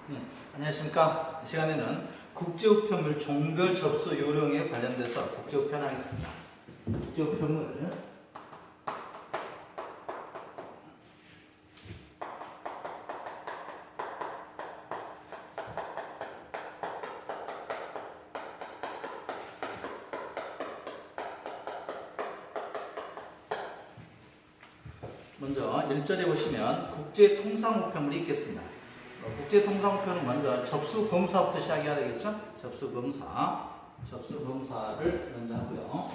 네, 안녕하십니까. 이 시간에는 국제우편물 종별 접수 요령에 관련돼서 국제우편 하겠습니다. 국제우편물 먼저 1절에 보시면 국제통상우편물이 있겠습니다. 국제통상우편은 먼저 접수검사부터 시작해야 되겠죠? 접수검사를 먼저 하고요.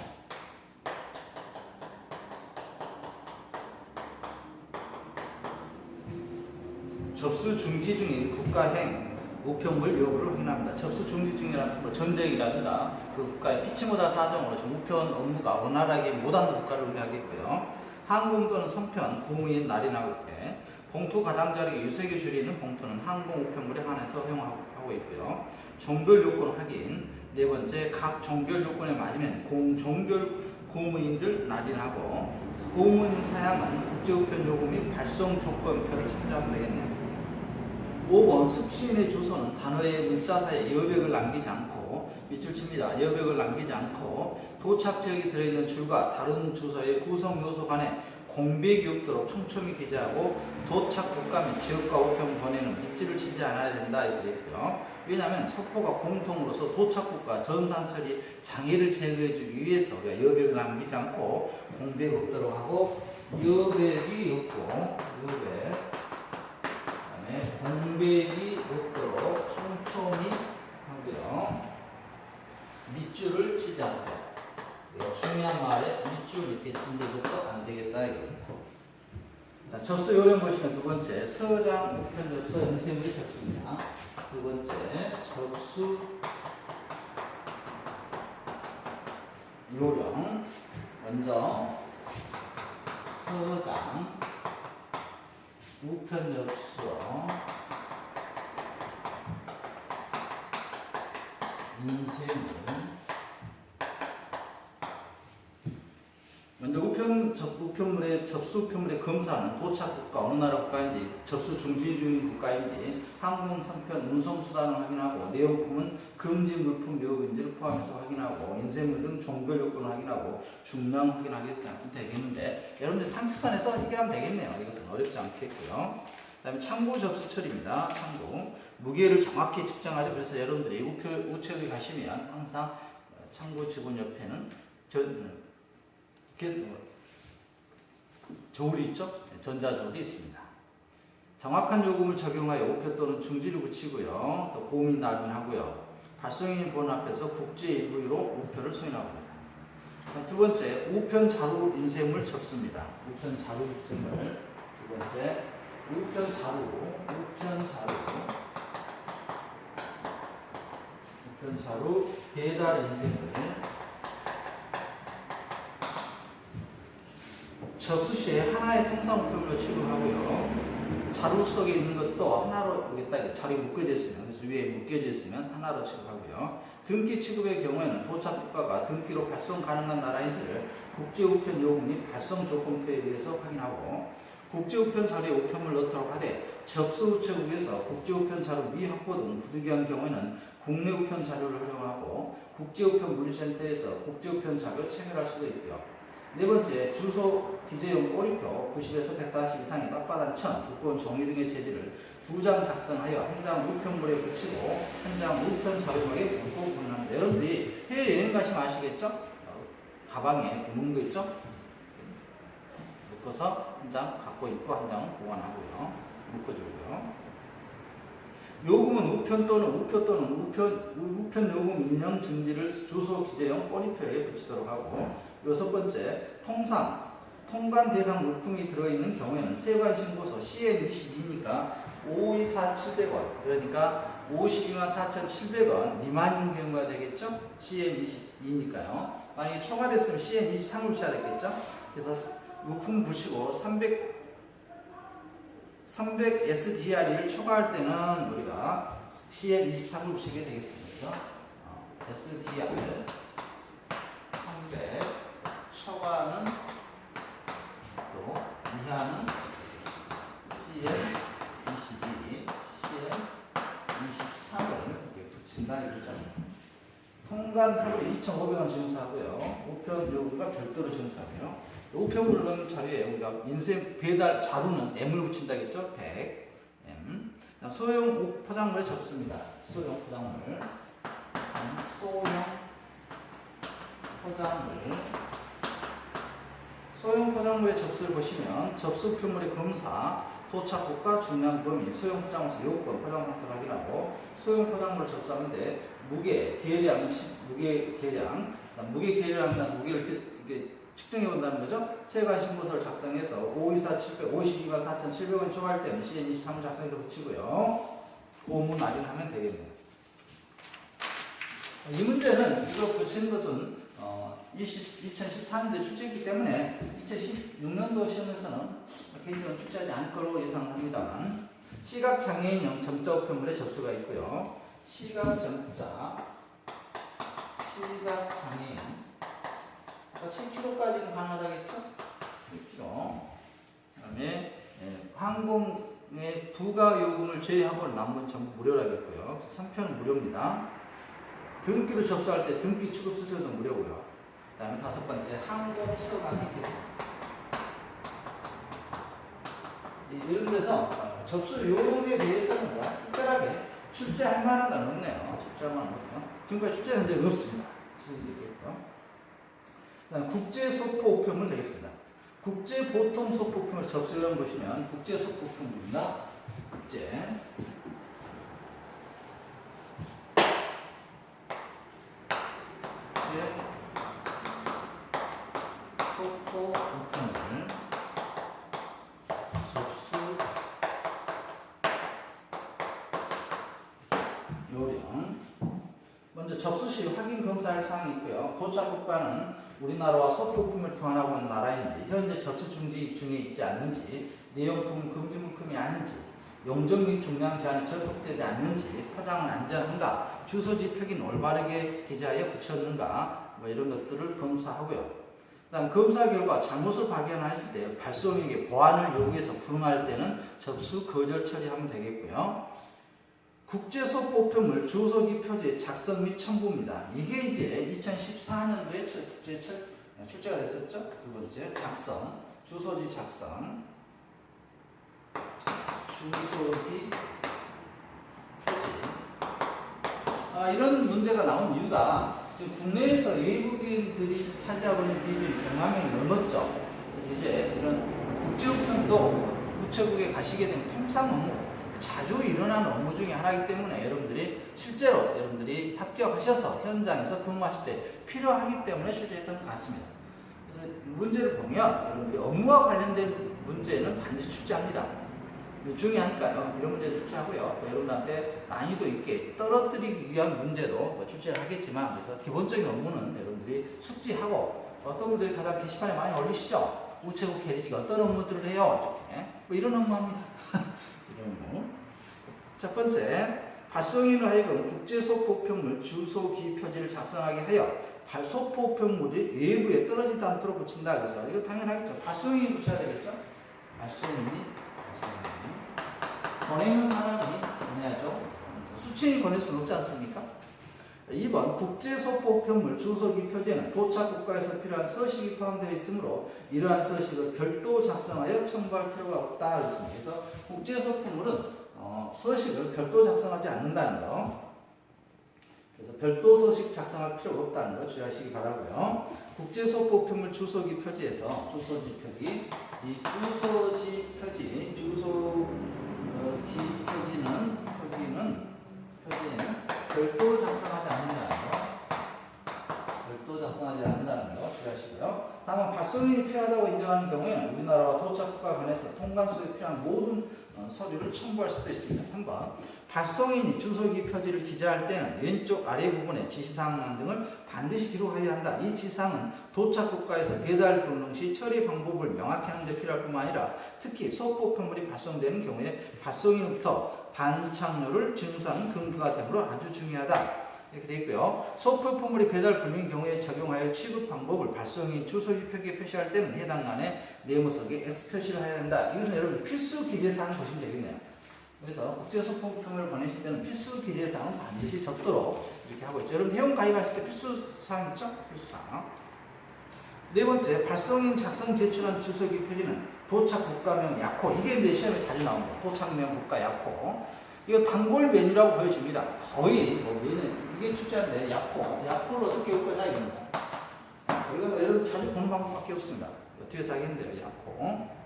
접수 중지 중인 국가행 우편물 여부를 확인합니다. 접수 중지 중이라는 뭐 전쟁이라든가 그 국가의 피치모다 사정으로 우편 업무가 원활하게 못하는 국가를 의미하겠고요. 항공 또는 선편, 공무인, 날인하고 이렇게 봉투 가장자리에 유색을 줄이는 봉투는 항공 우편물에 한해서 허용하고 있고요. 종별 요건 확인. 네 번째, 각 종별 요건에 맞으면 종별 공무인들 날인하고 공무인 사양은 국제우편 요금 및 발송 조건표를 참조하면 되겠네요. 5번, 숙시인의 주소는 단어의 문자사에 여백을 남기지 않고 밑줄 칩니다. 여백을 남기지 않고 도착 지역이 들어있는 줄과 다른 주소의 구성 요소 간에 공백이 없도록 촘촘히 기재하고 도착 국가 및 지역과 우편 번에는 밑줄을 치지 않아야 된다 이렇게 되어 있고요. 왜냐하면 소포가 공통으로서 도착 국가 전산 처리 장애를 제거해 주기 위해서 우리가 여백을 남기지 않고 공백이 없도록 하고 여백이 없고 그다음에 공백이 없도록 촘촘히 하고요. 밑줄을 치지 않고 중요한 말에 밑줄 이렇게 친데도 안 되겠다 이겁니다. 접수 요령 보시면 두 번째 서장 우편 접수 인쇄물의 접수입니다. 두 번째 접수 요령 먼저 서장 우편 접수 인쇄물 먼저 우편물의 접수 우편물의 검사는 도착 국가 어느 나라 국가인지 접수 중지 중인 국가인지 항공 선편 운송 수단을 확인하고 내용품은 금지 물품 여부인지를 포함해서 확인하고 인쇄물 등 종별 요건을 확인하고 중량 확인하게 되겠는데 여러분들 상식선에서 해결하면 되겠네요. 이것은 어렵지 않겠고요. 그다음에 참고 접수 처리입니다. 참고 무게를 정확히 측정하죠. 그래서 여러분들이 우체국에 가시면 항상 참고 지문 옆에는 저울이 있죠? 전자저울이 있습니다. 정확한 요금을 적용하여 우표 또는 중지를 붙이고요. 또 보민 날인하고요. 발송인 번호 앞에서 국제 일부로 우표를 수인하고 합니다. 두 번째, 우편 자루 인쇄물 접수입니다. 우편 자루 인쇄물. 두 번째, 우편 자루 배달 인쇄물. 접수 시에 하나의 통상 우편물로 취급하고요. 자루 속에 있는 것도 하나로 보겠다. 자루에 묶여져 있으면, 그래서 위에 묶여져 있으면 하나로 취급하고요. 등기 취급의 경우에는 도착 국가가 등기로 발송 가능한 나라인지를 국제우편 요금 및 발송 조건표에 의해서 확인하고 국제우편 자료에 우편물 넣도록 하되 접수 우체국에서 국제우편 자료 미확보 등 부득이한 경우에는 국내 우편 자료를 활용하고 국제우편 물류센터에서 국제우편 자료 체결할 수도 있고요. 네 번째, 주소 기재용 꼬리표 90에서 140 이상의 빳빳한 천, 두꺼운 종이 등의 재질을 2장 작성하여 한 장 우편물에 붙이고 한 장 우편 자료막에 묶고 보내합니다. 여러분들이 해외여행 가시면 아시겠죠? 가방에 묶는 거 있죠? 묶어서 한 장 갖고 있고 한 장 보관하고요. 묶어주고요. 요금은 우편 또는 우편 요금 인용 증지를 주소 기재용 꼬리표에 붙이도록 하고 여섯 번째, 통관 대상 물품이 들어있는 경우에는 세관 신고서 CN22니까 52,4,700원 그러니까 524,700원 미만인 경우가 되겠죠? CN22니까요. 만약에 초과됐으면 CN23을 붙여야 되겠죠? 그래서 물품 보시고 300 SDR을 초과할 때는 우리가 CN23을 붙이게 되겠습니다. SDR 300 초과는 또 이하는 CN22 되겠습니다. 이거죠. 통관 표물이 2,500원 증서하고요. 우편 요금과 별도로 증서하고요. 우편물을 넣은 자료에 우리가 인쇄 배달 자루는 M을 붙인다겠죠? 100 M. 소형 포장물에 접습니다. 소형 포장물. 소형 포장물의 접수를 보시면 접수 표물의 검사, 도착국가, 중량 범위, 소형 포장물에서 요건, 포장 상태를 확인하고 소형 포장물을 접수하는데 무게 계량, 무게 계량, 무게를 측정해 본다는 거죠. 세관 신고서를 작성해서 52,4 4,700원 초과할 때는 CN23을 작성해서 붙이고요. 고문 마련하면 되겠네요. 이 문제는 이거 붙이는 것은 2014년도에 출제했기 때문에 2016년도 시험에서는 개인적으로 출제하지 않을 거로 예상합니다. 시각장애인용 점자 우편물의 접수가 있고요. 시각장애인 7kg까지는 가능하다겠죠? 1kg. 그 다음에 항공의 부가 요금을 제외하고는 나머지는 전부 무료라겠고요. 3편은 무료입니다. 등기로 접수할 때 등기 취급 수수료도 무료고요. 그 다음에 5번째 항공 서강이 있겠습니다. 예를 들어서 접수 요금에 대해서는 특별하게 출제할 만한 건 없네요. 출제할 만한 거요. 지금까지 출제한 적은 없습니다. 그다음 국제 소포 우편물 되겠습니다. 국제 보통 소포 우편물 접수를 보시면 국제 소포 우편물입니다. 국제 소포 우편물 접수 요령. 먼저 접수 시 확인 검사할 사항이 있고요. 도착 국가는 우리나라와 소포 우편물을 교환하고 있는 나라인지, 현재 접수 중지 중에 있지 않는지, 내용품은 금지 물품이 아닌지, 용적 및 중량 제한이 절독되지 않는지, 포장은 안전한가, 주소지 표기는 올바르게 기재하여 붙였는가, 이런 것들을 검사하고요. 그다음 검사 결과 잘못을 발견했을 때 발송에게 보완을 요구해서 불응할 때는 접수 거절 처리하면 되겠고요. 국제 소포 우편물 주소기 표지의 작성 및 첨부입니다. 이게 이제 2014년도에 출제가 됐었죠. 두 번째 작성, 주소지 작성, 주소기 표지. 이런 문제가 나온 이유가 지금 국내에서 외국인들이 차지하고 있는 비율이 100만 명이 넘었죠. 그래서 이제 이런 국제 우편도 우체국에 가시게 되면 통상 업무, 자주 일어나는 업무 중에 하나이기 때문에 실제로 여러분들이 합격하셔서 현장에서 근무하실 때 필요하기 때문에 출제했던 것 같습니다. 그래서 문제를 보면 여러분들이 업무와 관련된 문제는 반드시 출제합니다. 중요하니까요. 이런 문제를 출제하고요. 또 여러분한테 난이도 있게 떨어뜨리기 위한 문제도 출제를 하겠지만, 그래서 기본적인 업무는 여러분들이 숙지하고, 어떤 분들이 가장 게시판에 많이 올리시죠? 우체국 캐리지가 어떤 업무들을 해요? 이런 업무 합니다. 첫 번째, 발송인으로 하여금 국제 소포 우편물 주소기 표지를 작성하게 하여 소포 우편물이 외부에 떨어지지 않도록 붙인다. 그래서 이거 당연하겠죠. 발송인이 붙여야 되겠죠. 발송인이 보내는 사람이 보내야죠. 수취인이 보낼 수는 없지 않습니까? 2번 국제 소포 우편물 주소기 표지에는 도착 국가에서 필요한 서식이 포함되어 있으므로 이러한 서식을 별도 작성하여 첨부할 필요가 없다. 그랬습니다. 그래서 국제 소포물은 서식을 별도 작성하지 않는다는 거. 그래서 별도 서식 작성할 필요가 없다는 거 주의하시기 바라고요. 국제 소포 우편물 주소기 표지에서 주소지 표기, 이 주소지 표지, 주소기 표지는 별도 작성하지 않는다는 거 주의하시고요. 다만 발송인이 필요하다고 인정하는 경우에는 우리나라와 도착 국가에 관해서 통관소에 필요한 모든 서류를 첨부할 수도 있습니다. 3번 발송인이 주소기 표지를 기재할 때는 왼쪽 아래 부분에 지시사항 등을 반드시 기록해야 한다. 이 지시사항은 도착 국가에서 배달 불능 시 처리 방법을 명확히 하는 데 필요할 뿐만 아니라 특히 소포 우편물이 발송되는 경우에 발송인으로부터 반착료를 징수하는 근거가 되므로 아주 중요하다. 이렇게 되어 있고요. 소포 우편물이 배달 불능인 경우에 적용하여 취급 방법을 발송인 주소지 표기에 표시할 때는 해당 란에 네모석에 S 표시를 해야 된다. 이것은 여러분 필수 기재사항 보시면 되겠네요. 그래서 국제소포우편을 보내실 때는 필수 기재사항은 반드시 적도록 이렇게 하고 있죠. 여러분 회원 가입하실 때 필수사항 있죠? 필수사항. 네 번째, 발송인 작성 제출한 주소기 표지는 도착 국가명 약호. 이게 이제 시험에 자주 나옵니다. 도착명 국가 약호. 이거 단골 메뉴라고 보여집니다. 거의 뭐 메뉴 이게 출제한데 약호를 어떻게 올 거냐 이겁니다. 이거는 여러분 자주 보는 방법밖에 없습니다. 뒤에서 하겠는데요. 약호.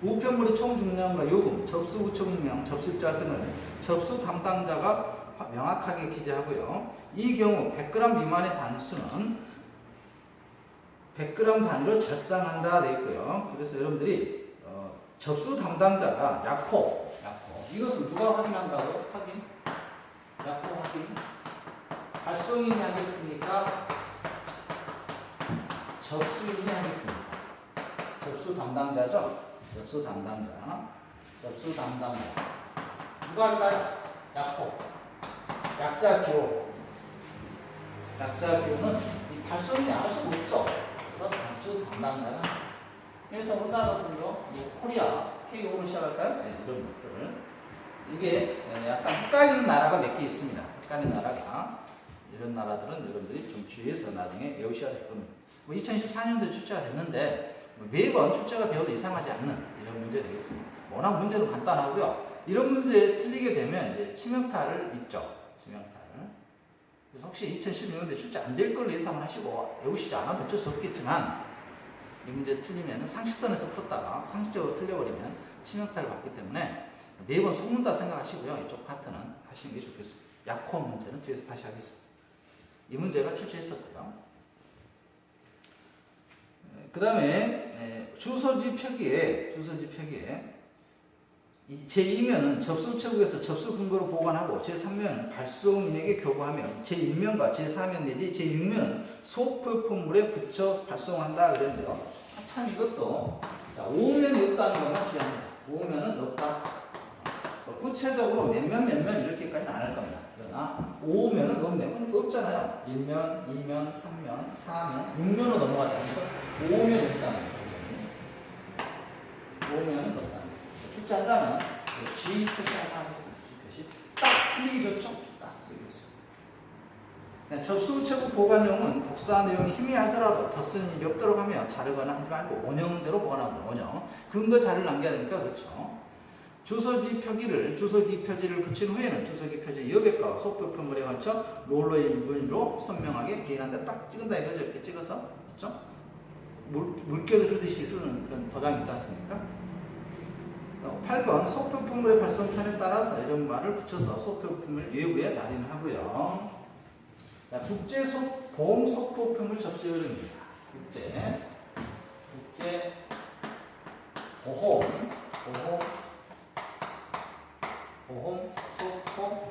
우편물의 총 중량과 요금, 접수 우체국명, 접수자 등을 접수 담당자가 명확하게 기재하고요. 이 경우 100g 미만의 단수는 100g 단위로 절상한다 되어 있고요. 그래서 여러분들이 접수 담당자가 약호 이것을 누가 확인한다고요? 약호 확인. 발송인이 하겠습니까? 접수인이 하겠습니까? 접수 담당자죠? 접수 담당자. 누가 할까요? 약호. 약자 기호는 이 발송인이 알 수가 없죠. 그래서 접수 담당자가. 그래서 우리나라 같은 경우 코리아, KO로 시작할까요? 네, 이런 것들을. 이게 약간 헷갈리는 나라가 몇 개 있습니다. 헷갈리는 나라가. 이런 나라들은 여러분들이 좀 주의해서 나중에 외우셔야 될 겁니다. 2014년도에 출제가 됐는데 매번 출제가 되어도 이상하지 않는 이런 문제 되겠습니다. 워낙 문제도 간단하고요. 이런 문제에 틀리게 되면 이제 치명타를 입죠. 그래서 혹시 2016년도에 출제 안 될 걸로 예상을 하시고 외우시지 않아도 어쩔 수 없겠지만 이 문제 틀리면 상식선에서 풀었다가 상식적으로 틀려버리면 치명타를 받기 때문에 매번 속는다 생각하시고요. 이쪽 파트는 하시는 게 좋겠습니다. 약호 문제는 뒤에서 다시 하겠습니다. 이 문제가 출제했었고요. 그 다음에 주소지 표기에 제2면은 접수처국에서 접수 근거로 보관하고 제3면은 발송인에게 교부하며 제1면과 제4면 내지 제6면은 소표품물에 붙여 발송한다 그랬는데요. 참 이것도 5면이 없다는 것만 주의합니다. 5면은 없다. 구체적으로 몇면 이렇게까지는 안 할 겁니다. 그러나 5면은 없네요. 없잖아요. 1면, 2면, 3면, 4면, 6면으로 넘어가자. 그래서 5면이 없다는 거예요. 5면은 없다는 거예요. 출제한다면 G 표시 하나 하겠습니다. G 표시. 딱 틀리기 좋죠? 딱 틀리기 좋습니다. 접수 우체국 보관용은 복사 내용이 희미하더라도 더 쓰는 일이 없도록 하며 자르거나 하지 말고 원형대로 보관합니다. 원형. 근거 자료를 남겨야 되니까 그렇죠. 주소지 표지를 붙인 후에는 주소지 표지 여백과 소표표물에 걸쳐 롤러의 일본으로 선명하게 개인한다. 딱 찍은다 이거죠. 이렇게 찍어서. 그렇죠? 물결을 흐르듯이 흐르는 그런 도장 있지 않습니까? 8번 소표품물의 발송편에 따라서 이런 말을 붙여서 소표품을 외부에 날인하고요. 보험 소표품물 접수 요령입니다. 국제 보험 소표품물.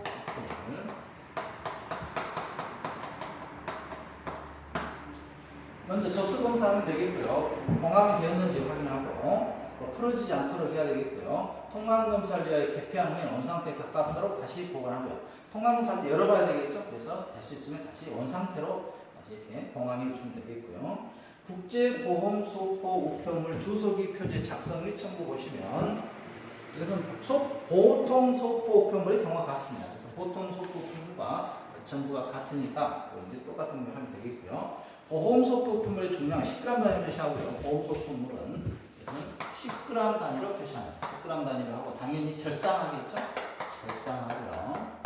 먼저 접수 검사하면 되겠고요. 봉합이 되었는지 확인하고 풀어지지 않도록 해야 되겠고요. 통관 검사를 위하여 개폐한 후에 원상태에 가깝도록 다시 보관하고요. 통관 검사를 열어봐야 되겠죠. 그래서 될 수 있으면 다시 원상태로 다시 이렇게 봉합해 주시면 되겠고요. 국제보험 소포 우편물 주소기 표지 작성 및 첨부 보시면 이것은 보통 소포 우편물의 경우가 같습니다. 그래서 보통 소포 우편물과 전부가 같으니까 똑같은 걸 하면 되겠고요. 보험 소포 우편물의 중량 10g 단위로 표시하고요. 보험 소포 우편물은 10g 단위로 표시합니다. 10g 단위로 하고 당연히 절상하겠죠? 절상하고요.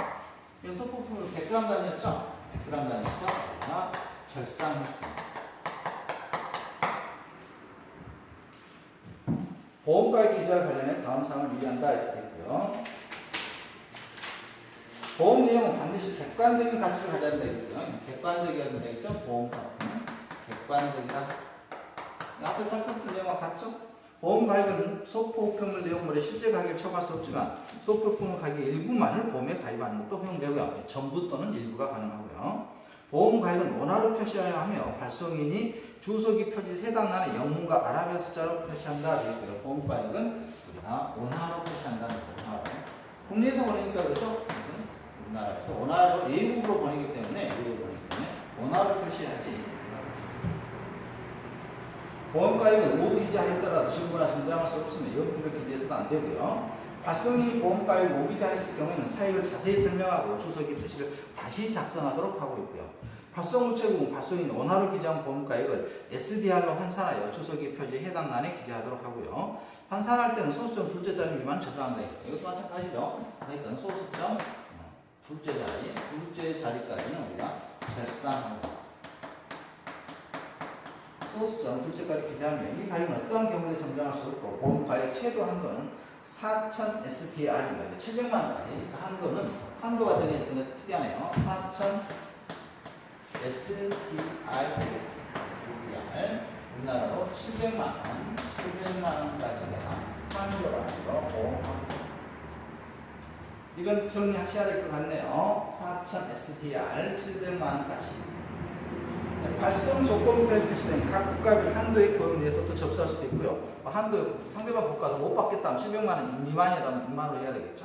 이 소포품을 100g 단위였죠? 100g 단위였죠? 그러나 절상했습니다. 보험가입 기재와 관련해 다음 사항을 유의한다 이렇게 되고요. 보험 내용은 반드시 객관적인 가치를 가져야 되겠고요. 객관적이어야 되겠죠? 보험사업은 객관적이다. 앞에 설명드린 내용과 같죠? 보험 가입은 소포 우편물 내용물의 실제 가격을 초과할 수 없지만 소포 우편물 가격 일부만을 보험에 가입하는 것도 허용되고요. 전부 또는 일부가 가능하고요. 보험 가입은 원화로 표시하여야 하며 발송인이 주소기 표지 세단란에 영문과 아라비아 숫자로 표시한다 되겠고요. 보험 가입은 우리가 원화로 표시한다는 거예요. 원화로. 국내에서 보내니까 그렇죠? 우리나라에서 원화로 외국으로 보내기 때문에 원화로 표시하지. 보험가입은 오기자에 따라 지급이나 전장할 수 없으면 연필로 기재해서도 안 되고요. 발송인이 보험가액 모기자했을 경우에는 사익을 자세히 설명하고 주소기 표시를 다시 작성하도록 하고 있고요. 발송 우체국은 발송인이 원화로 기재한 보험가액을 SDR로 환산하여 주소기 표지에 해당 란에 기재하도록 하고요. 환산할 때는 소수점 둘째 자리 미만 저장한다. 이것도 마찬가지죠. 그러니까 소수점 둘째 자리까지는 우리가 절상하고 소수점 둘째까지 기재하면 이 가격은 어떠한 경우에 정정할 수 없고 보험가액 최고 한도는 4,000 SDR입니다. 700만 원까지 한도는 한도가 정해진 게 특이하네요. 4,000 SDR 되겠습니다. SDR 우리나라로 700만 원까지가 한도라고 보험합니다. 이건 정리하셔야 될 것 같네요. 4,000 SDR 700만 원까지. 발송 조건표에 표시된 각 국가별 한도의 고용 내에서 또 접수할 수도 있고요. 한도 상대방 국가도 못 받겠다면 700만 원 미만이라면 2만 원으로 해야 되겠죠.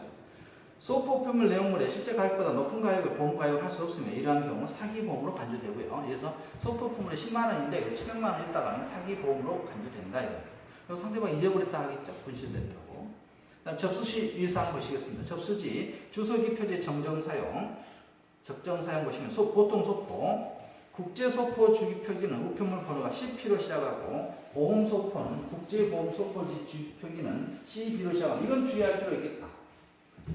소포 표물 내용물에 실제 가격보다 높은 가격을 보험 가입을 할 수 없으면 이러한 경우는 사기보험으로 간주되고요. 그래서 소포 표물이 10만 원인데 700만 원 했다가는 사기보험으로 간주된다 이거예요. 그리고 상대방 잊어버렸다 하겠죠. 분실됐다고. 그다음 접수시 유의사항 보시겠습니다. 접수지 주소기 표지 정정 사용 보시면 보통 소포 국제소포 주기 표기는 우편물 번호가 CP로 시작하고 보험소포는 국제보험소포지 주기 표기는 CB로 시작하고 이건 주의할 필요 있겠다.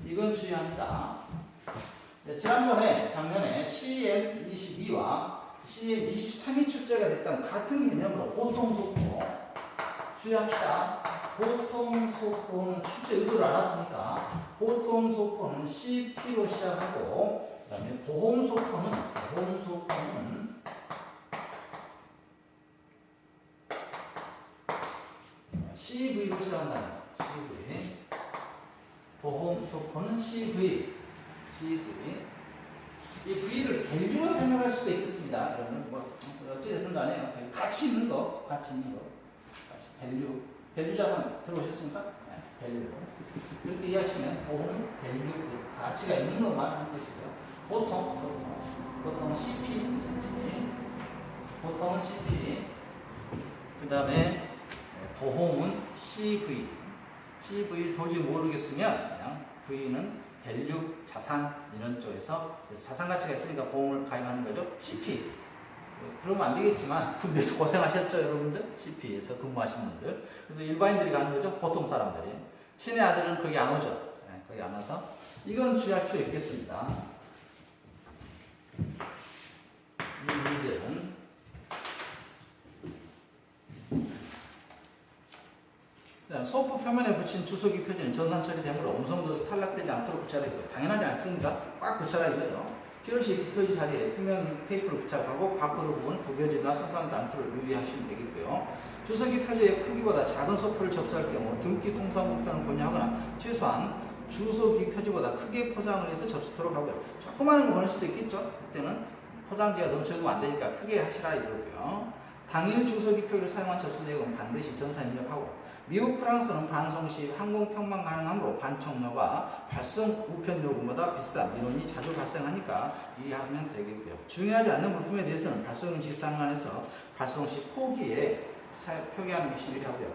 이건 주의합니다. 네, 작년에 CM22와 CM23이 출제가 됐다는 같은 개념으로 보통소포 주의합시다. 보통소포는 출제 의도를 알았으니까 보통소포는 CP로 시작하고 그 다음에 보험소포는 CV로 시작한다는 거. CV. 보험소포는 CV. 이 V를 밸류로 설명할 수도 있겠습니다. 그러면 어찌됐든 간에요. 가치 있는 거. 밸류 자산 들어오셨습니까? 네, 밸류. 이렇게 이해하시면 보험은 밸류, 가치가 있는 것만 하는 것이고요. 보통은 CP. 그 다음에 보험은 CV 도저히 모르겠으면 그냥 V는 밸류, 자산 이런 쪽에서 자산 가치가 있으니까 보험을 가입하는 거죠. CP 그러면 안 되겠지만 군대에서 고생하셨죠 여러분들? CP에서 근무하신 분들. 그래서 일반인들이 가는 거죠. 보통 사람들이. 신의 아들은 거기 안 오죠. 네, 거기 안 와서 이건 주의할 필요 있겠습니다. 이 문제는 소포 표면에 붙인 주소기 표지는 전산 처리되므로 음성도 탈락되지 않도록 붙여야 되고요. 당연하지 않습니까? 꽉 붙여라 이거죠. 필요시 기표지 자리에 투명 테이프를 부착하고 바코드 부분 구겨지거나 손상하지 않도록 유의하시면 되겠고요. 주소기 표지의 크기보다 작은 소포를 접수할 경우 등기 통상 목표는 권유하거나 최소한 주소기 표지보다 크게 포장을 해서 접수토록 하고요. 조그마한 거 보낼 수도 있겠죠. 그때는 포장지가 너무 적으면 안 되니까 크게 하시라 이거고요. 당일 주소기 표를 사용한 접수 내역은 반드시 전산 입력하고 미국, 프랑스는 반송 시 항공 편만 가능하므로 반송료가 발송 우편 요금보다 비싼 민원이 자주 발생하니까 이해하면 되겠고요. 중요하지 않는 물품에 대해서는 발송인 지상란에서 발송 시 포기에 표기하는 것이 유리하고요.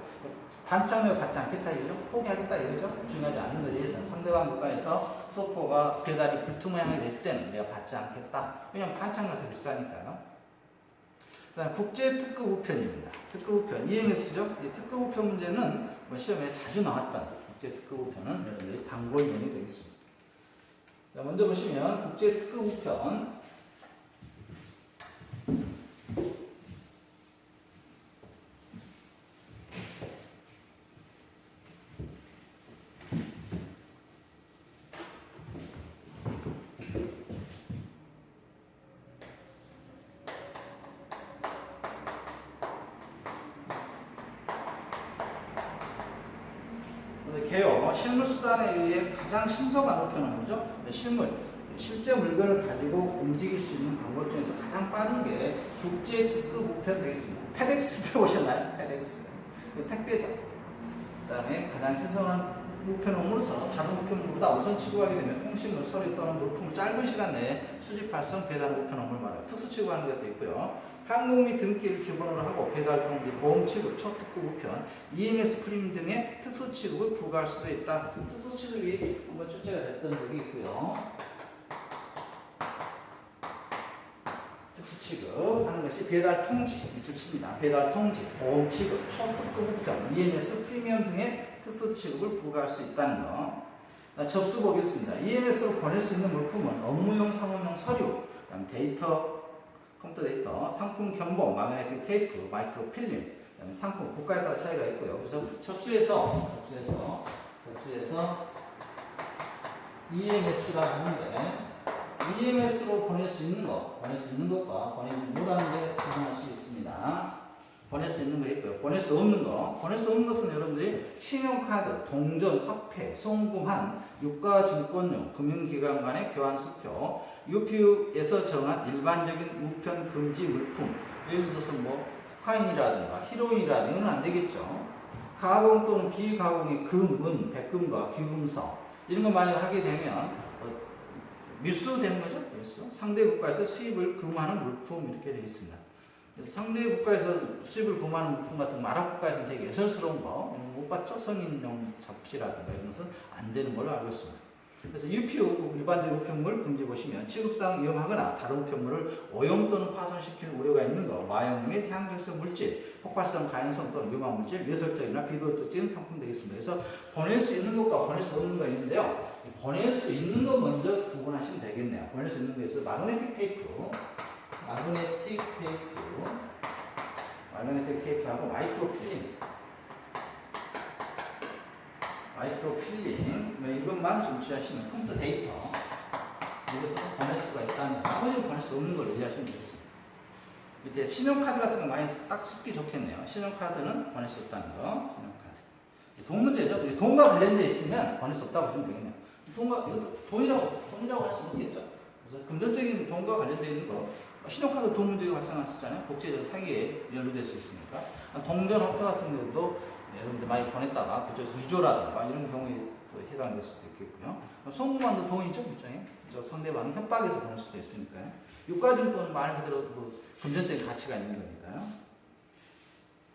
반창료 받지 않겠다 이거죠? 포기하겠다 이거죠? 중요하지 않는 것에 대해서는 상대방 국가에서 소포가 배달이 불투명하게 될 때는 내가 받지 않겠다. 왜냐하면 반창료가 더 비싸니까요. 그다음 국제 특급 우편입니다. 특급 우편 EMS죠. 이 특급 우편 문제는 시험에 자주 나왔던 국제 특급 우편은 여러분들이 단골면이 되겠습니다. 자, 먼저 보시면 국제 특급 우편 개요 실물수단에 의해 가장 신속한 우편은 뭐죠? 실제 물건을 가지고 움직일 수 있는 방법 중에서 가장 빠르게 국제 특급 우편 되겠습니다. 페덱스 배우셨나요? 페덱스. 택배죠. 그 다음에 가장 신속한 우편으로서 다른 우편물보다 우선 취급하게 되면 통신물, 서류 또는 물품을 짧은 시간 내에 수집, 발송, 배달 우편업무를 말해요. 특수 취급하는 것도 있고요. 항공 및 등기를 기본으로 하고 배달 통지, 보험 취급, 초특급 우편, EMS 프리미엄 등의 특수 취급을 부과할 수도 있다. 특수 취급이 한번 출제가 됐던 적이 있고요. 특수 취급하는 것이 배달 통지, 뜻입니다. 배달 통지, 보험 취급, 초특급 우편, EMS 프리미엄 등의 특수 취급을 부과할 수 있다는 거. 접수 보겠습니다. EMS로 보낼 수 있는 물품은 업무용, 상업용 서류, 그다음 데이터, 컴퓨터 데이터, 상품 견본, 마그네틱 테이프, 마이크로 필름, 그다음에 상품 국가에 따라 차이가 있고요. 그래서 접수해서 EMS가 하는데 EMS로 보낼 수 있는 것과 보내지 못하는 게 구분할 수 있습니다. 보낼 수 있는 거 있고요. 보낼 수 없는 거. 보낼 수 없는 것은 여러분들이 신용카드, 동전, 화폐, 송금한, 유가증권용, 금융기관 간의 교환수표, UPU에서 정한 일반적인 우편 금지 물품, 예를 들어서 뭐 코카인이라든가 히로인이라든가 이건 안 되겠죠. 가공 또는 비가공의 금, 은, 백금과 귀금속 이런 거 만약 하게 되면 밀수되는 거죠. 밀수. 상대 국가에서 수입을 금하는 물품 이렇게 되겠습니다. 그래서 상대 국가에서 수입을 금하는 물품 같은 아랍 국가에서는 되게 예설스러운 거 못 봤죠? 성인용 잡지라든가 이런 것은 안 되는 걸로 알고 있습니다. 그래서 UPU 일반적 우편물 금지 보시면 취급상 위험하거나 다른 우편물을 오염 또는 파손시킬 우려가 있는 거, 마용 및 향정성 물질, 폭발성 가연성 또는 위험한 물질, 뇌설적이나 비도덕적인 상품 되겠습니다. 그래서 보낼 수 있는 것과 보낼 수 없는 것가 있는데요. 보낼 수 있는 거 먼저 구분하시면 되겠네요. 보낼 수 있는 거에서 마그네틱 테이프하고 마이크로 필링 이것만 좀 주의하시면 컴퓨터 데이터 여기서 보낼 수가 있다는 거, 나머지는 보낼 수 없는 걸 이해하시면 되겠습니다. 밑에 신용카드 같은 거 많이 딱 습기 좋겠네요. 신용카드는 보낼 수 없다는 거. 신용카드. 돈 문제죠. 돈과 관련돼 있으면 보낼 수 없다고 보시면 되겠네요. 이것도 돈이라고 할 수는 없겠죠. 그래서 금전적인 돈과 관련돼 있는 거, 신용카드 돈 문제가 발생할 수 있잖아요. 국제적 사기에 연루될 수 있으니까. 동전 화폐 같은 경우도 여러분들 많이 보냈다가 그쪽에서 위조라든가 이런 경우에 또 해당될 수도 있겠고요. 송금한도 돈이죠, 일종의. 상대방은 협박해서 보낼 수도 있으니까요. 유가증권은 말 그대로 금전적인 가치가 있는 거니까요.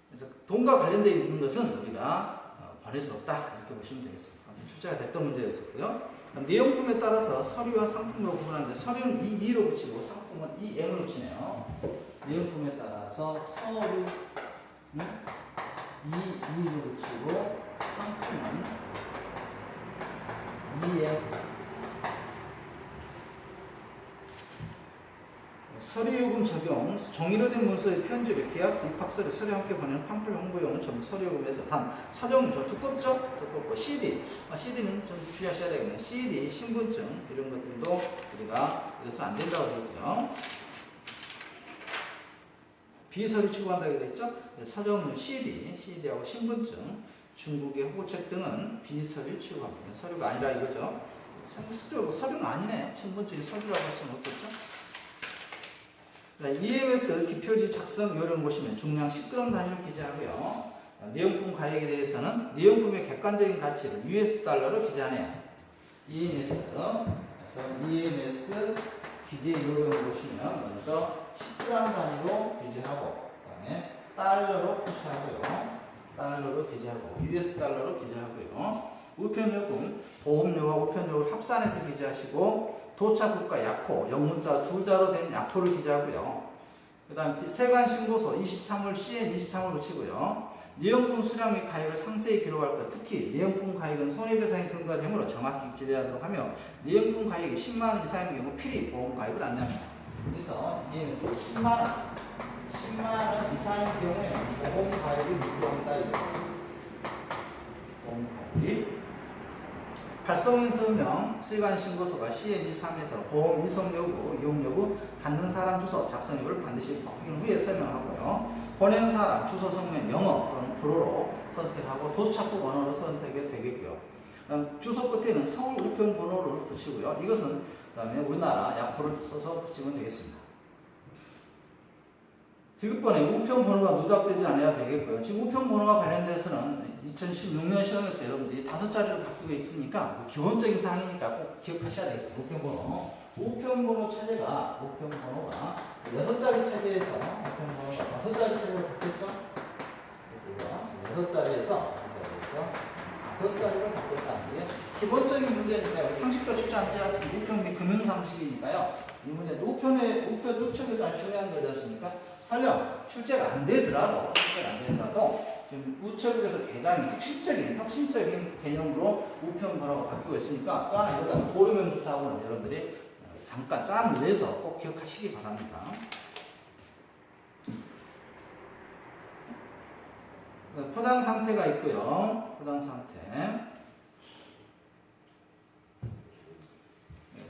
그래서 돈과 관련되어 있는 것은 우리가 보낼 수 없다 이렇게 보시면 되겠습니다. 출제가 됐던 문제였었고요. 내용품에 따라서 서류와 상품으로 구분하는데 서류는 EE로 붙이고 상품은 EM으로 붙이네요. 내용품에 따라서 서류는 EE로 붙이고 상품은 EM. 서류요금 적용, 종이로 된 문서의 편지를 계약서, 입학서를 서류 함께 보내는 팜플 홍보용은 전부 서류요금에서 단 사정은 좀 두껍죠? 두껍고 CD는 좀 주의하셔야 되겠네요. CD, 신분증 이런 것들도 우리가 이것은 안 된다고 되었고요. 비서류 취급한다고 되어 있죠? 사정은 CD하고 신분증, 중국의 호구책 등은 비서류 취급합니다. 서류가 아니라 이거죠. 상식적으로 서류는 아니네요. 신분증이 서류라고 할 수는 없겠죠? EMS 기표지 작성 요령 보시면 중량 10g 단위로 기재하고요. 내용품 가액에 대해서는 내용품의 객관적인 가치를 US 달러로 기재하네요. EMS. 그래서 EMS 기재 요령을 보시면 먼저 10g 단위로 기재하고 그다음에 달러로 표시하고요. 달러로 기재하고 US 달러로 기재하고요. 우편요금, 보험료와 우편료를 합산해서 기재하시고 도착 국가 약호, 영문자 2자로 된 약호를 기재하고요. 그 다음 세관 신고서 23을 CN 23을 붙이고요. 내용품 수량 및 가액을 상세히 기록할 것, 특히 내용품 가액은 손해배상에 근거되므로 정확히 기재하도록 하며 내용품 가액이 10만원 이상인 경우 필히 보험 가입을 안내합니다. 그래서 EMS 10만원 이상인 경우에 보험 가입을 유도한다. 보험 가입. 발송인 서명, 세관 신고서가 CN23에서 보험 이송 여부, 이용 여부, 받는 사람 주소, 작성 여부를 반드시 확인 후에 설명하고요. 보내는 사람, 주소 성명 영어 또는 불어로 선택하고 도착국 언어로 선택이 되겠고요. 주소 끝에는 서울 우편 번호를 붙이고요. 이것은 그다음에 우리나라 약호를 써서 붙이면 되겠습니다. 디귿번에 우편 번호가 누락되지 않아야 되겠고요. 지금 우편 번호와 관련돼서는 2016년 시험에서 여러분들이 5자리를 바꾸고 있으니까 기본적인 사항이니까 꼭 기억하셔야 되겠습니다. 우편번호. 우편번호 차제가, 우편번호가 6자리 차제에서 우편번호가 5자리 차제로 바뀌었죠? 그래서 이거 6자리에서 5자리로 바뀌었다는 게 기본적인 문제인데 상식도 쉽지 않지 않습니까? 우편 및 금융상식이니까요. 이 문제 우편 우측에서 아주 중요한 거 되었으니까 설령 출제가 안 되더라도 지금 우체국에서 대단히 혁신적인 개념으로 우편 번호가 바뀌고 있으니까 또 하나 여기다 고르면 주사고는 여러분들이 잠깐 짬을 내서 꼭 기억하시기 바랍니다. 포장 상태가 있고요. 포장 상태.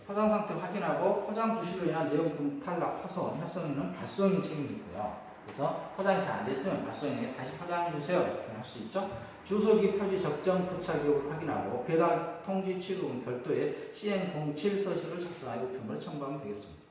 포장 상태 확인하고 포장 부실로 인한 내용품 탈락, 파손, 훼손에는 발송인 책임이 있고요. 그래서 포장이 잘 안 됐으면 발송인에게 다시 포장해 주세요. 이렇게 할 수 있죠. 주소기 표지 적정 부착 여부를 확인하고 배달 통지 취급은 별도의 CN07 서식을 작성하여 우편물을 첨부하면 되겠습니다.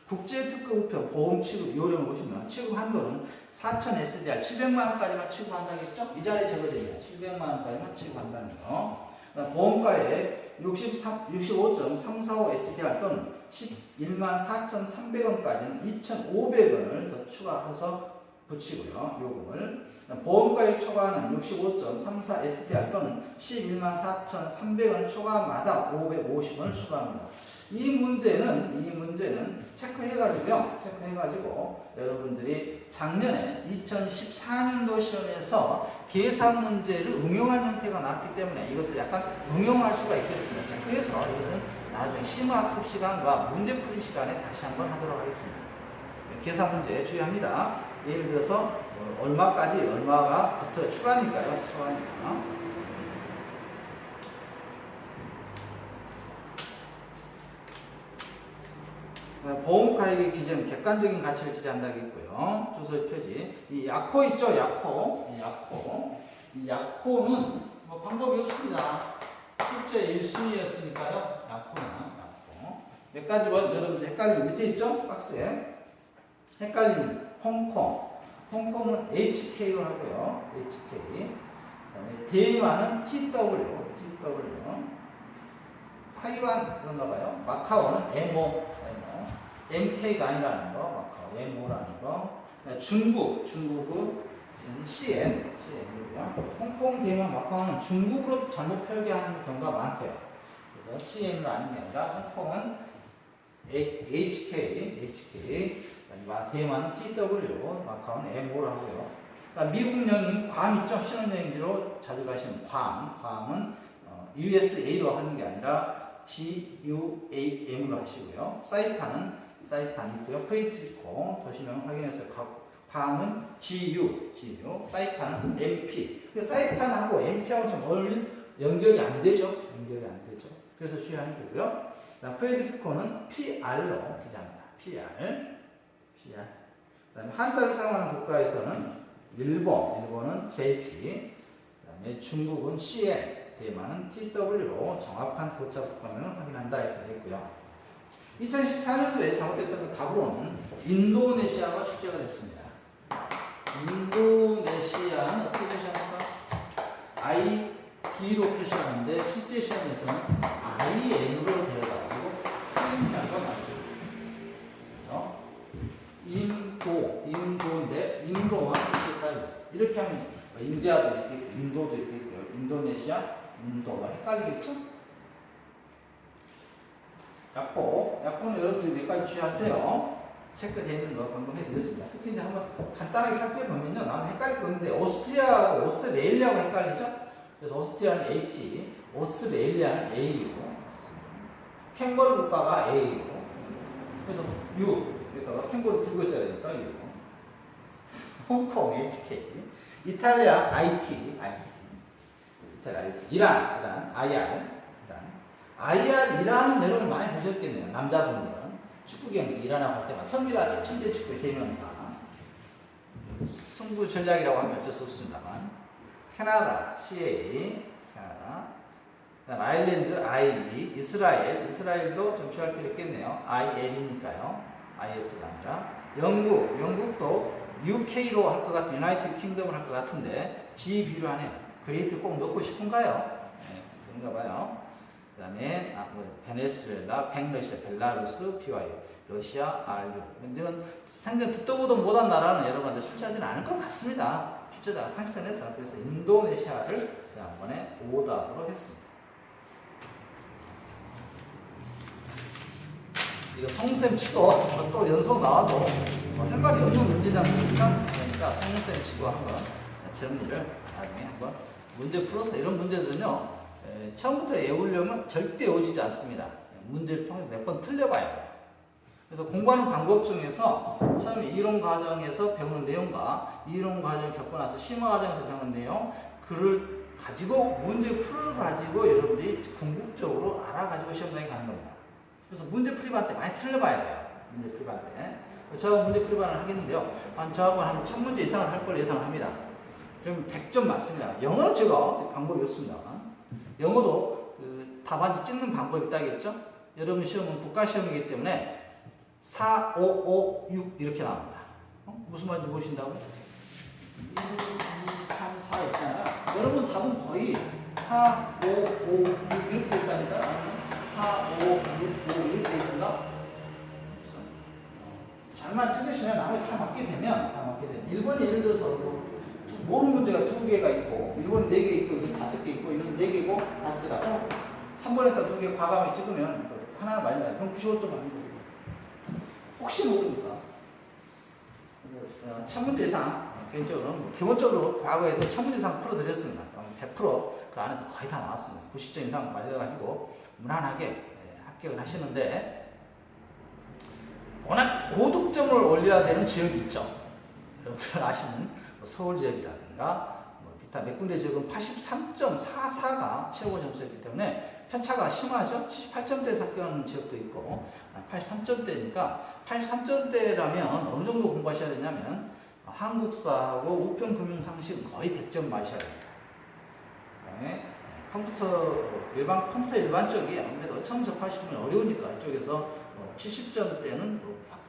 국제특급 우편 보험 취급 요령을 보시면 취급 한도는 4,000 SDR 700만 원까지만 취급한다겠죠? 이 자리에 적어드립니다. 700만 원까지만 취급한다는 거. 보험가에 65.345 SDR 또는 11만 4,300원까지는 2,500원을 더 추가해서 붙이고요. 요금을. 보험가액 초과는 65.34 SDR 또는 11만 4,300원 초과마다 550원을 추가합니다. 이 문제는 체크해가지고 여러분들이 작년에 2014년도 시험에서 계산 문제를 응용한 형태가 나왔기 때문에 이것도 약간 응용할 수가 있겠습니다. 체크해서 이것은 나중에 심화학습 시간과 문제풀이 시간에 다시 한번 하도록 하겠습니다. 계산 문제 주의합니다. 예를 들어서 얼마까지 얼마가 붙어 추가니까요. 보험가액의 기준, 객관적인 가치를 지지한다고 있고요. 주소 표지. 이 약호 있죠? 약호. 이 약호는 뭐 방법이 없습니다. 출제 1순위였으니까요. 약호. 몇 가지 여러분들 헷갈리는 밑에 있죠? 박스에. 헷갈립니다. 홍콩은 HK로 하고요. HK. 그다음에 대만은 TW. 타이완 그런가 봐요. 마카오는 MO. MK가 아니라는 거, 마카오, MO라는 거. 중국은 CN이고요. 홍콩, 대만, 마카오는 중국으로 잘못 표기하는 경우가 많대요. 그래서 CN으로 아닌 게 아니라 홍콩은 HK, 대만은 TW, 마카오는 MO로 하고요. 미국령인 괌 있죠? 신혼여행지로 자주 가시는 괌은 USA로 하는 게 아니라 GUAM으로 하시고요. 사이판 있고요. 푸에르토리코 도시명 확인해서 괌은 GU, 사이판은 MP. 사이판하고 MP하고 좀 연결이 안 되죠. 그래서 주의하는 거고요. 푸에르토리코는 PR로 기재합니다. PR. 그다음에 한자를 사용하는 국가에서는 일본은 JP, 그다음에 중국은 CN, 대만은 TW로 정확한 도착 국가명을 확인한다 이렇게 되어 있고요. 2014년도에 잘못됐던 그 답으로는 인도네시아가 출제가 됐습니다. 인도네시아는 어떻게 표시합니까? ID로 표시하는데 실제 시험에서는 IN으로 되어가지고 틀린 표현가 맞습니다. 그래서 인도인데 인도만 이렇게 하면 인디아도 이렇게 있고 인도도 이렇게 있고요. 인도네시아, 인도가 헷갈리겠죠? 약호는 여러분들이 몇 가지 주의하세요. 체크되어 있는 거 방금 해드렸습니다. 특히 이제 한번 간단하게 살펴보면요. 나는 헷갈릴 거 있는데 오스트리아하고 오스트레일리아하고 헷갈리죠? 그래서 오스트리아는 AT, 오스트레일리아는 AU. 캥거루 국가가 AU. 그래서 U. 여기다가 캥거루 들고 있어야 되니까 U. 홍콩 HK. 이탈리아 IT. 이란 IR. 이란은 여러분 많이 보셨겠네요. 남자분들은 축구 경기 이란하고 할 때만 성밀하죠. 천재 축구의 대명사. 승부 전략이라고 하면 어쩔 수 없습니다만. 캐나다 CA. 그다음 아일랜드 IE. 이스라엘도 좀 취할 필요 있겠네요. IL이니까요. IS가 아니라. 영국도 UK로 할 것 같은 유나이티드 킹덤을 할 것 같은데 GB로 하네요. 그레이트 꼭 넣고 싶은가요? 네, 그런가 봐요. 그 다음에 베네수엘라, 뱅러시아, 벨라루스, BYU, 러시아, RU. 근데는 생전 듣도 보도 못한 나라는 여러분한테 출제하지는 않을 것 같습니다. 출제자가 상식선에서. 그래서 인도네시아를 지난번에 오답으로 했습니다. 이거 성쌤 치고 또 연속 나와도 할 말이 없는 문제지 않습니까? 그러니까 성쌤 치고 한번 정리를 나중에 한번 문제 풀어서 이런 문제들은요 처음부터 외우려면 절대 외워지지 않습니다. 문제를 통해서 몇 번 틀려봐야 돼요. 그래서 공부하는 방법 중에서 처음에 이론 과정에서 배우는 내용과 이론 과정을 겪고 나서 심화 과정에서 배우는 내용 그를 가지고 문제 풀어가지고 여러분들이 궁극적으로 알아가지고 시험장에 가는 겁니다. 그래서 문제 풀이반 때 많이 틀려봐야 돼요. 문제 풀이반 때. 제가 문제 풀이반을 하겠는데요. 저하고 한 1000문제 이상을 할 걸 예상합니다. 그럼 100점 맞습니다. 영어는 제가 방법이 없습니다. 영어도 그 답안지 찍는 방법이 있다겠죠? 여러분 시험은 국가시험이기 때문에 4, 5, 5, 6 이렇게 나옵니다. 무슨 말인지 보신다고요? 1, 2, 3, 4 있잖아요. 여러분 답은 거의 4, 5, 5, 6 이렇게 될 거 아닙니까? 4, 5, 6, 5 이렇게 되니까 잘만 찍으시면 나머지 다 맞게 되면 1번이 예를 들어서 모르는 문제가 2개가 있고 1번이 4개 있고 5개 있고 이건 4개고 5개다. 3번에다 2개 과감히 찍으면 하나는 많이 나요. 그럼 95점 맞는 거죠. 혹시 모르니까 1000문제 이상 개인적으로 기본적으로 과거에도 1000문제 이상 풀어드렸습니다. 100%그 안에서 거의 다 나왔습니다. 90점 이상 맞아가지고 무난하게 합격을 하시는데 워낙 고득점을 올려야 되는 지역이 있죠. 여러분들 아시는 서울 지역이라든가 기타 몇 군데 지역은 83.44가 최고 점수였기 때문에 편차가 심하죠. 78점대에서 합격하는 지역도 있고 83점대니까 83점대라면 어느 정도 공부하셔야 되냐면 한국사하고 우편금융상식 거의 100점 맞으셔야 됩니다. 그다음에 컴퓨터 일반 쪽이 아무래도 처음 접하시면 어려우니까 이쪽에서 70점대는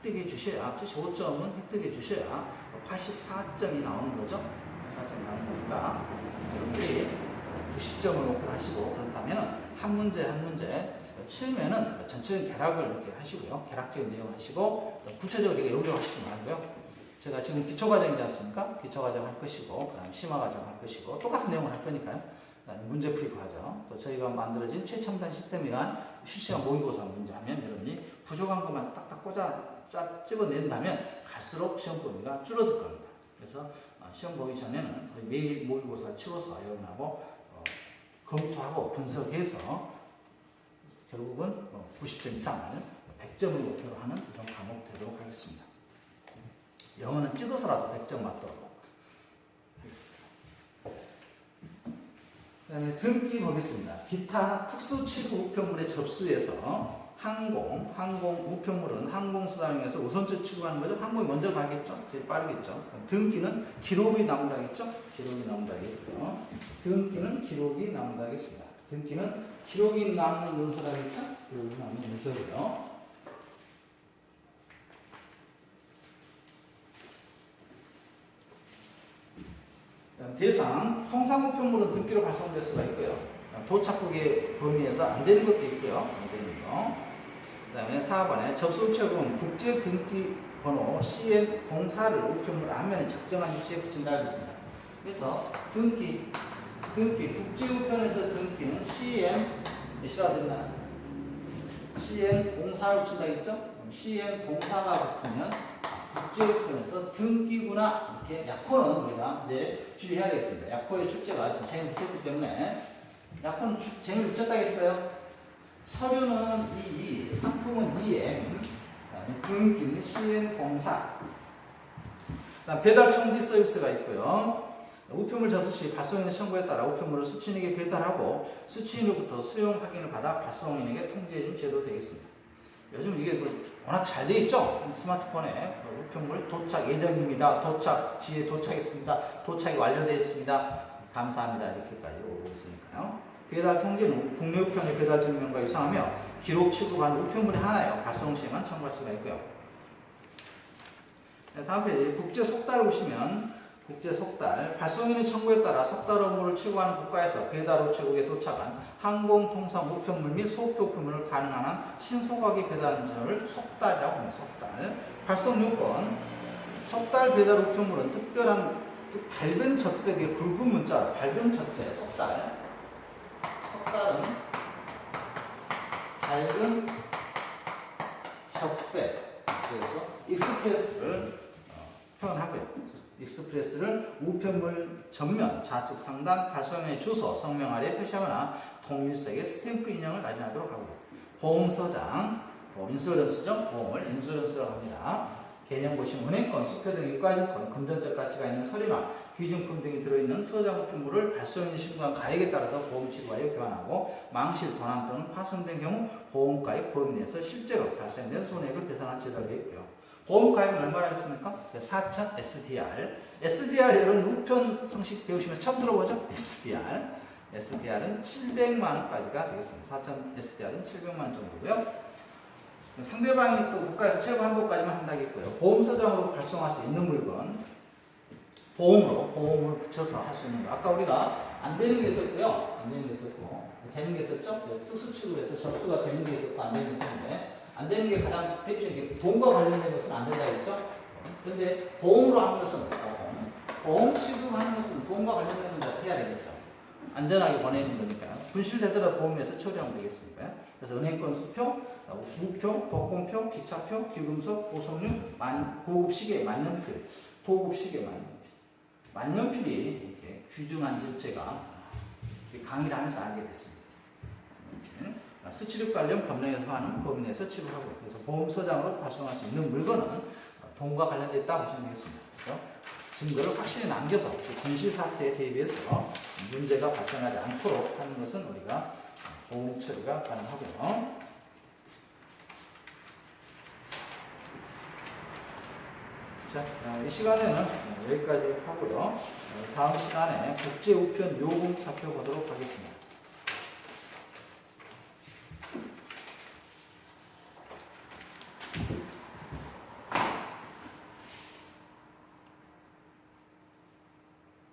획득해 주셔야, 75점은 획득해 주셔야 84점이 나오는 거죠. 84점이 나오는 거니까 여러분들이 90점을 목표로 하시고 그렇다면 한 문제 한 문제 치우면은 전체적인 계략을 이렇게 하시고요. 계략적인 내용 하시고 구체적으로 연구를 하시지 말고요. 제가 지금 기초과정이지 않습니까? 기초과정 할 것이고 그 다음 심화과정 할 것이고 똑같은 내용을 할 거니까요. 문제풀이 과정, 또 저희가 만들어진 최첨단 시스템이란 실시간 모의고사 문제 하면 여러분이 부족한 것만 딱딱 집어낸다면 갈수록 시험 범위가 줄어들 겁니다. 그래서 시험 보기 전에는 거의 매일 모의고사 치워서 여러분하고 검토하고 분석해서 결국은 90점 이상을 100점을 목표로 하는 이런 과목 되도록 하겠습니다. 영어는 찍어서라도 100점 맞도록 하겠습니다. 그 다음에 등기 보겠습니다. 기타 특수치료 우편물의 접수에서 항공 우편물은 항공수단에서 우선적 취급하는 거죠. 항공이 먼저 가겠죠. 제일 빠르겠죠. 등기는 기록이 남다겠죠. 기록이 남다겠고요. 등기는 기록이 남다겠습니다. 등기는 기록이 남는 문서라겠죠. 기록이 남는 문서고요. 대상, 통상우편물은 등기로 발송될 수가 있고요. 도착국의 범위에서 안 되는 것도 있고요. 안 되는 거. 그 다음에 4번에 접수우체국은 국제등기번호 CN04를 우편물 앞면에 적정한 위치에 붙인다 하겠습니다. 그래서 등기, 국제우편에서 등기는 CN 몇이라 됐나? CN04를 붙인다 했죠? CN04가 붙으면 국제우편에서 등기구나 이렇게 약호는 우리가 이제 주의해야겠습니다. 약호의 출제가 지금 쟁이 붙였기 때문에 약호는 쟁이 붙였다겠어요. 서류는 EE, 상품은 EM, 그다음에 등기는 CN04. 그다음 배달 청지 서비스가 있고요. 우편물 접수 시 발송인의 청구에 따라 우편물을 수취인에게 배달하고 수취인으로부터 수용 확인을 받아 발송인에게 통지해준 제도 되겠습니다. 요즘 이게 워낙 잘 돼 있죠? 스마트폰에 우편물 도착 예정입니다. 지에 도착했습니다. 도착이 완료되어 있습니다. 감사합니다. 이렇게까지 오고 있으니까요. 배달 통지는 국내 우편의 배달 증명과 유사하며 기록 취급한 우편물이 하나요. 발송 시에만 첨부할 수가 있고요. 다음 페이지 국제 속달을 보시면 국제 속달, 발송인의 청구에 따라 속달 업무를 취급하는 국가에서 배달 우체국에 도착한 항공통상 우편물 및 소표품을 가능한 한 신속하게 배달하는 것을 속달이라고 합니다. 속달. 발송 요건, 속달 배달 우편물은 특별한 밝은 적색의 굵은 문자로 밝은 적색, 속달. 속달은 밝은 적색. 그래서 익스프레스를 표현하고요. 익스프레스를 우편물 전면, 좌측 상단, 발송인의 주소, 성명 아래에 표시하거나 통일색의 스탬프 인형을 날인하도록 하고 보험서장, 인슈런스죠. 보험을 인슈런스라고 합니다. 개념 보시면 은행권, 수표 등 유가증권, 금전적 가치가 있는 서류나 귀중품 등이 들어있는 서장 우편물을 발송인이 신고한 가액에 따라서 보험 취급하여 교환하고 망실, 도난 또는 파손된 경우 보험가액 보험료에서 실제로 발생된 손해액을 배상할 제도가 있고요. 보험가액은 얼마나 했습니까? 4,000 SDR. SDR 이런 우편 성식 배우시면 처음 들어보죠? SDR. SDR은 700만 원까지가 되겠습니다. 4,000 SDR은 700만 원 정도고요. 상대방이 또 국가에서 최고 한도까지만 한다겠고요. 보험서장으로 발송할 수 있는 물건, 보험을 붙여서 할 수 있는 거. 아까 우리가 안 되는 게 있었고요. 안 되는 게 있었고, 되는 게 있었죠? 특수 취급에서 접수가 되는 게 있었고, 안 되는 게 있었는데, 안 되는 게 가장 대표적인 게 돈과 관련된 것은 안 된다고 했죠? 그런데 보험으로 하는 것은, 보험 취급하는 것은 돈과 관련된 건 해야 되겠죠. 안전하게 보내는 거니까. 분실되더라도 보험에서 처리하면 되겠습니까? 그래서 은행권 수표, 우표, 복권표, 기차표, 기금속, 보석류, 고급 시계, 만년필, 고급 시계, 만년필. 만년필이 이렇게 귀중한 질체가 강의를 하면서 알게 됐습니다. 수취력 관련 법령에서 하는 법인 내에서 취급하고요. 그래서 보험서장으로 발송할 수 있는 물건은 돈과 관련되어 있다 보시면 되겠습니다. 그래서 증거를 확실히 남겨서 분실 사태에 대비해서 문제가 발생하지 않도록 하는 것은 우리가 보험 처리가 가능하고요. 자, 이 시간에는 여기까지 하고요. 다음 시간에 국제우편 요금 살펴보도록 하겠습니다.